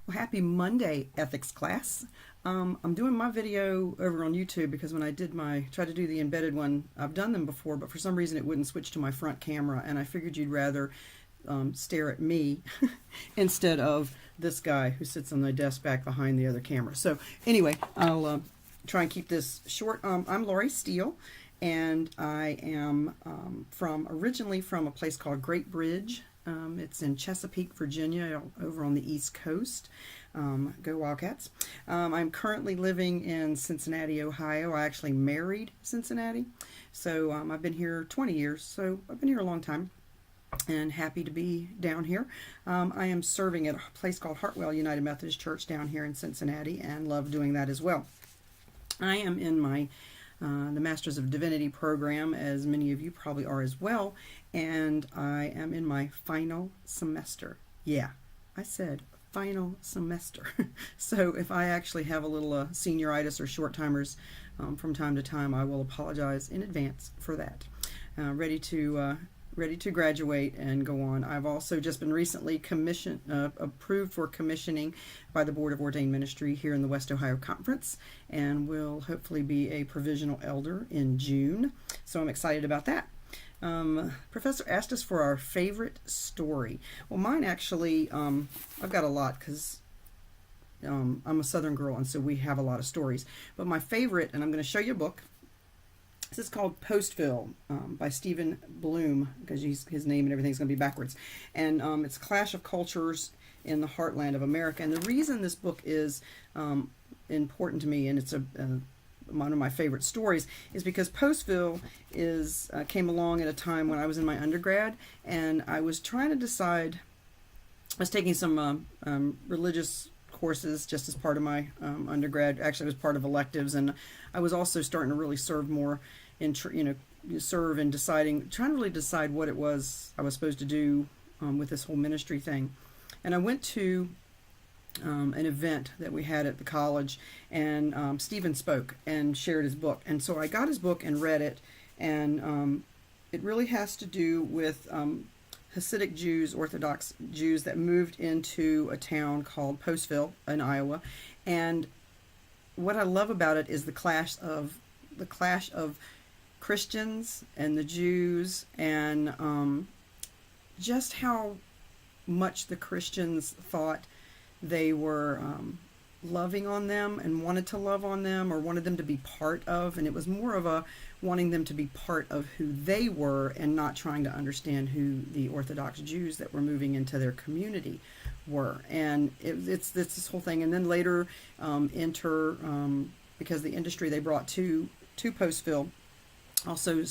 Well, happy Monday, ethics class. I'm doing my video over on YouTube because when I tried to do the embedded one, I've done them before, but for some reason it wouldn't switch to my front camera, and I figured you'd rather stare at me instead of this guy who sits on the desk back behind the other camera. So anyway, I'll try and keep this short. I'm Laurie Steele, and I am originally from a place called Great Bridge. It's in Chesapeake, Virginia, over on the East Coast. Go Wildcats. I'm currently living in Cincinnati, Ohio. I actually married Cincinnati, so I've been here 20 years, so I've been here a long time and happy to be down here. I am serving at a place called Hartwell United Methodist Church down here in Cincinnati and love doing that as well. I am in my the Masters of Divinity program, as many of you probably are as well, and I am in my final semester. Yeah, I said final semester. So if I actually have a little senioritis or short timers from time to time, I will apologize in advance for that. Ready to graduate and go on. I've also just been recently approved for commissioning by the Board of Ordained Ministry here in the West Ohio Conference, and will hopefully be a provisional elder in June. So I'm excited about that. Professor asked us for our favorite story. Well, mine actually, I've got a lot because I'm a Southern girl, and so we have a lot of stories. But my favorite, and I'm going to show you a book. This is called Postville by Stephen Bloom, because his name and everything's going to be backwards. And it's a clash of cultures in the heartland of America. And the reason this book is important to me, and it's one of my favorite stories, is because Postville came along at a time when I was in my undergrad, and I was trying to decide. I was taking some religious courses just as part of my undergrad. Actually, it was part of electives, and I was also starting to really serve more in serve and trying to really decide what it was I was supposed to do with this whole ministry thing. And I went to an event that we had at the college, and Stephen spoke and shared his book, and so I got his book and read it, and it really has to do with Hasidic Jews, Orthodox Jews that moved into a town called Postville in Iowa. And what I love about it is the clash of Christians and the Jews, and just how much the Christians thought they were loving on them and wanted to love on them, or wanted them to be part of, and it was more of a wanting them to be part of who they were and not trying to understand who the Orthodox Jews that were moving into their community were. And it's this whole thing. And then later because the industry they brought to Postville also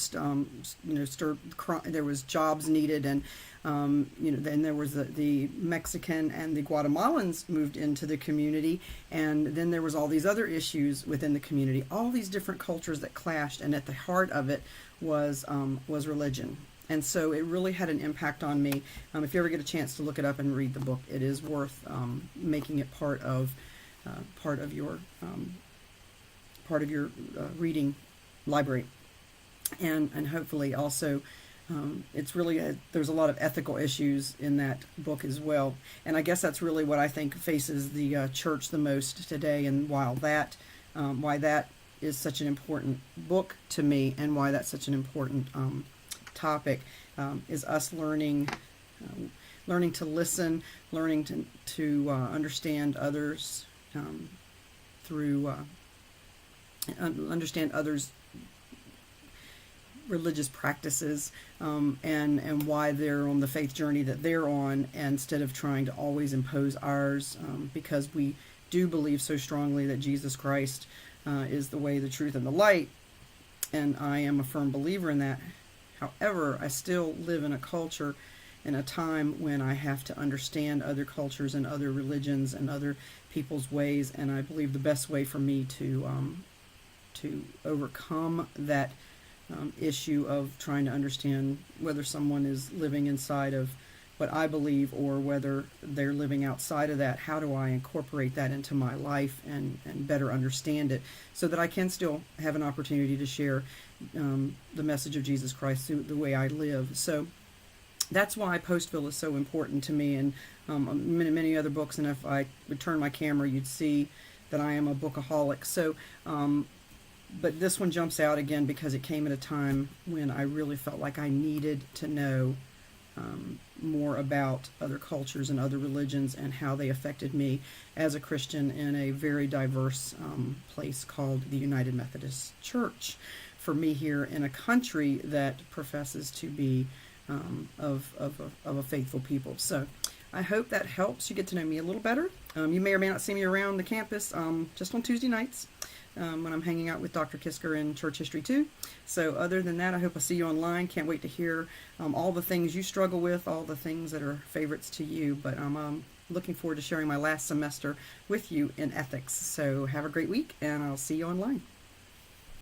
there was jobs needed, and then there was the Mexican and the Guatemalans moved into the community, and then there was all these other issues within the community, all these different cultures that clashed, and at the heart of it was religion. And so it really had an impact on me. If you ever get a chance to look it up and read the book, it is worth making it part of your reading library. And hopefully also it's really there's a lot of ethical issues in that book as well, and I guess that's really what I think faces the church the most today, and why that is such an important book to me, and why that's such an important topic is us learning to listen, learning to understand others through understand others' religious practices, and why they're on the faith journey that they're on, instead of trying to always impose ours, because we do believe so strongly that Jesus Christ is the way, the truth, and the light, and I am a firm believer in that. However, I still live in a culture, in a time when I have to understand other cultures and other religions and other people's ways, and I believe the best way for me to overcome that issue of trying to understand whether someone is living inside of what I believe, or whether they're living outside of that. How do I incorporate that into my life and better understand it, so that I can still have an opportunity to share the message of Jesus Christ through the way I live. So that's why Postville is so important to me, and many other books. And if I would turn my camera, you'd see that I am a bookaholic. So, but this one jumps out again because it came at a time when I really felt like I needed to know more about other cultures and other religions and how they affected me as a Christian in a very diverse place called the United Methodist Church. For me, here in a country that professes to be of a faithful people. So I hope that helps you get to know me a little better. You may or may not see me around the campus just on Tuesday nights when I'm hanging out with Dr. Kisker in Church History 2. So other than that, I hope I see you online. Can't wait to hear all the things you struggle with, all the things that are favorites to you. But I'm looking forward to sharing my last semester with you in ethics. So have a great week, and I'll see you online.